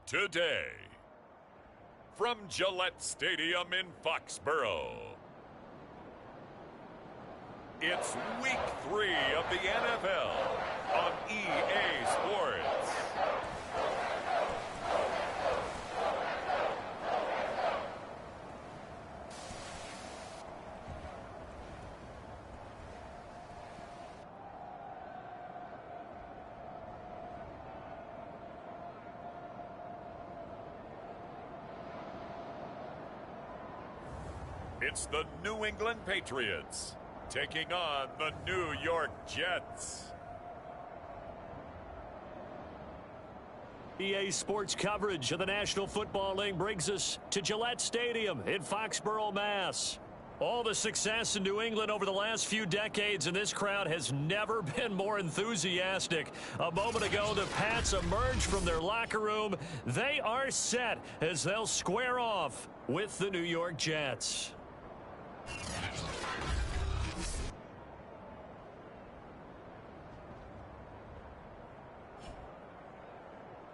Today, from Gillette Stadium in Foxborough, it's Week 3 of the NFL on EA Sports. It's the New England Patriots taking on the New York Jets. EA Sports coverage of the National Football League brings us to Gillette Stadium in Foxborough, Mass. All the success in New England over the last few decades, and this crowd has never been more enthusiastic. A moment ago, the Pats emerged from their locker room. They are set as they'll square off with the New York Jets.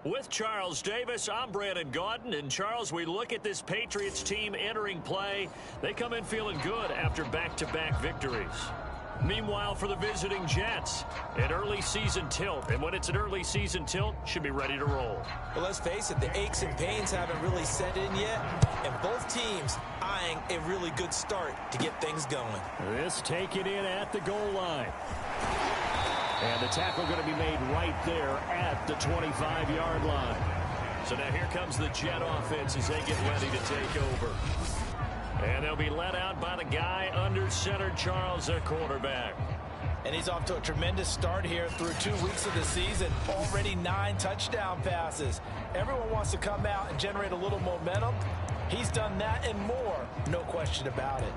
With Charles Davis, I'm Brandon Gaudin. And Charles, we look at this Patriots team entering play. They come in feeling good after back-to-back victories. Meanwhile, for the visiting Jets, an early season tilt. And when it's an early season tilt, should be ready to roll. Well, let's face it, the aches and pains haven't really set in yet. And both teams eyeing a really good start to get things going. This taken in at the goal line. And the tackle going to be made right there at the 25-yard line. So now here comes the Jet offense as they get ready to take over. And they'll be led out by the guy under center, Charles, their quarterback. And he's off to a tremendous start here through 2 weeks of the season. Already 9 touchdown passes. Everyone wants to come out and generate a little momentum. He's done that and more, no question about it.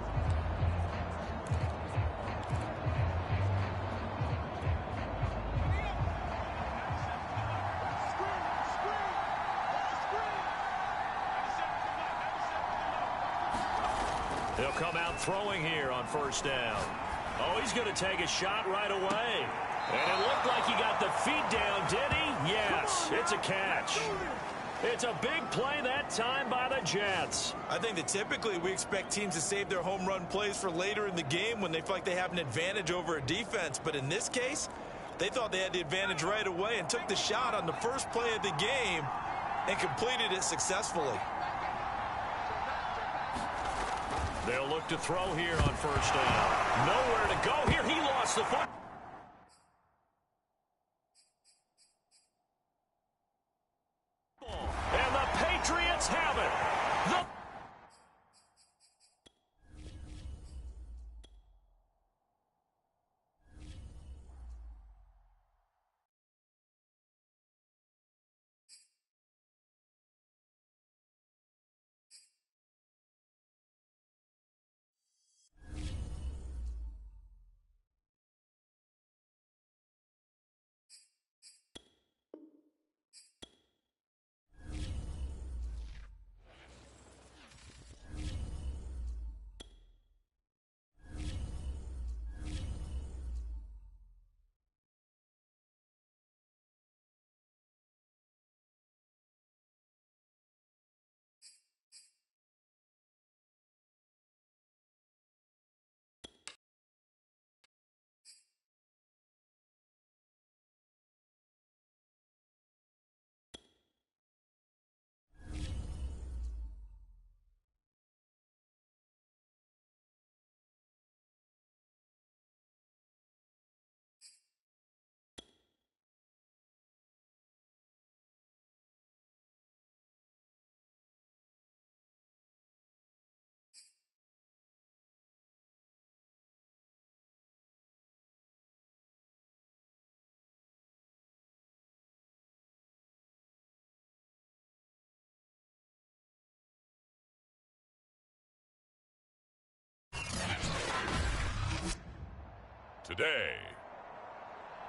They'll come out throwing here on first down. Oh, he's going to take a shot right away. And it looked like he got the feet down, did he? Yes, it's a catch. It's a big play that time by the Jets. I think that typically we expect teams to save their home run plays for later in the game when they feel like they have an advantage over a defense. But in this case, they thought they had the advantage right away and took the shot on the first play of the game and completed it successfully. They'll look to throw here on first down. Nowhere to go here. He lost the foot. And the Patriots have it. Today,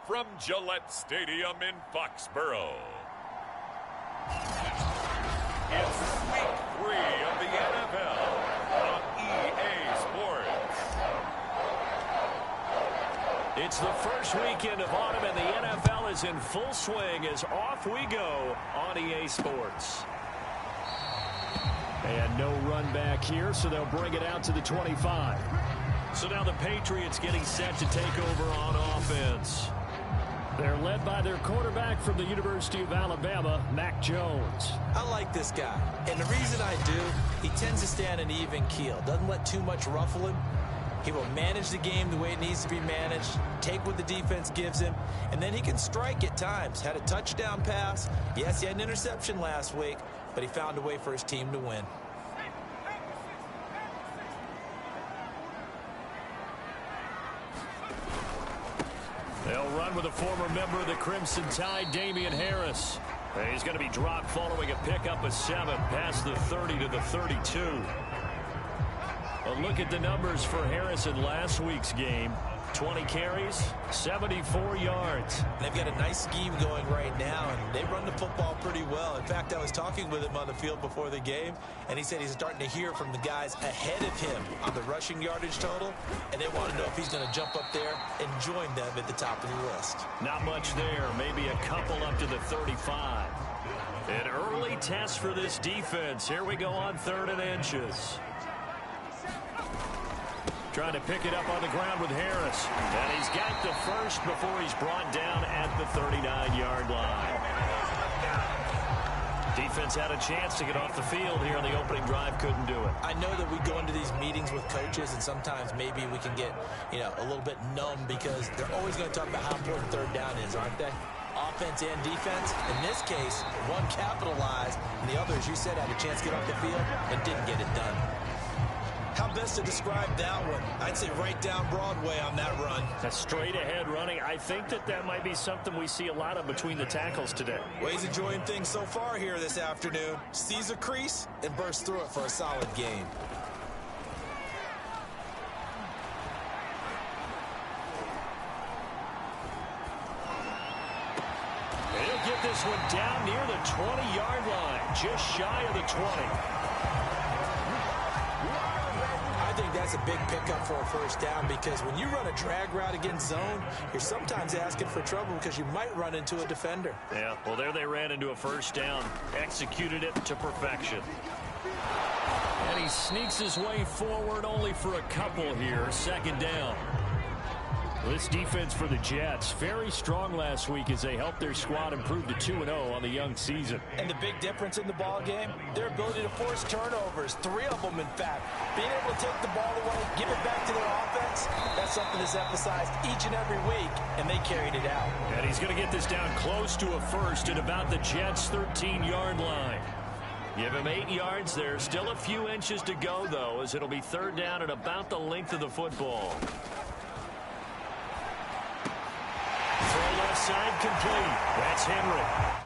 from Gillette Stadium in Foxborough, it's Week 3 of the NFL on EA Sports. It's the first weekend of autumn, and the NFL is in full swing as off we go on EA Sports. And no run back here, so they'll bring it out to the 25. So now the Patriots getting set to take over on offense. They're led by their quarterback from the University of Alabama, Mac Jones. I like this guy, and the reason I do, he tends to stay on an even keel. Doesn't let too much ruffle him. He will manage the game the way it needs to be managed, take what the defense gives him, and then he can strike at times. Had a touchdown pass. Yes, he had an interception last week, but he found a way for his team to win. They'll run with a former member of the Crimson Tide, Damian Harris. He's going to be dropped following a pickup of 7 past the 30 to the 32. A look at the numbers for Harris in last week's game. 20 carries, 74 yards. They've got a nice scheme going right now, and they run the football pretty well. In fact, I was talking with him on the field before the game, and he said he's starting to hear from the guys ahead of him on the rushing yardage total, and they want to know if he's going to jump up there and join them at the top of the list. Not much there, maybe a couple up to the 35. An early test for this defense. Here we go on 3rd and inches. Trying to pick it up on the ground with Harris. And he's got the first before he's brought down at the 39-yard line. Defense had a chance to get off the field here on the opening drive. Couldn't do it. I know that we go into these meetings with coaches, and sometimes maybe we can get, a little bit numb because they're always going to talk about how important 3rd down is, aren't they? Offense and defense. In this case, one capitalized, and the other, as you said, had a chance to get off the field and didn't get it done. How best to describe that one? I'd say right down Broadway on that run. A straight ahead running. I think that might be something we see a lot of between the tackles today. Well, he's enjoying things so far here this afternoon. Sees a crease and bursts through it for a solid gain. He'll get this one down near the 20-yard line, just shy of the 20. I think that's a big pickup for a 1st down because when you run a drag route against zone, you're sometimes asking for trouble because you might run into a defender. Yeah, well, there they ran into a 1st down, executed it to perfection. And he sneaks his way forward only for a couple here, 2nd down. This defense for the Jets, very strong last week as they helped their squad improve to 2-0 on the young season. And the big difference in the ball game, their ability to force turnovers, 3 of them in fact. Being able to take the ball away, give it back to their offense, that's something that's emphasized each and every week, and they carried it out. And he's going to get this down close to a 1st at about the Jets' 13-yard line. Give him 8 yards there. Still a few inches to go, though, as it'll be 3rd down at about the length of the football. Throw left side complete. That's Henry.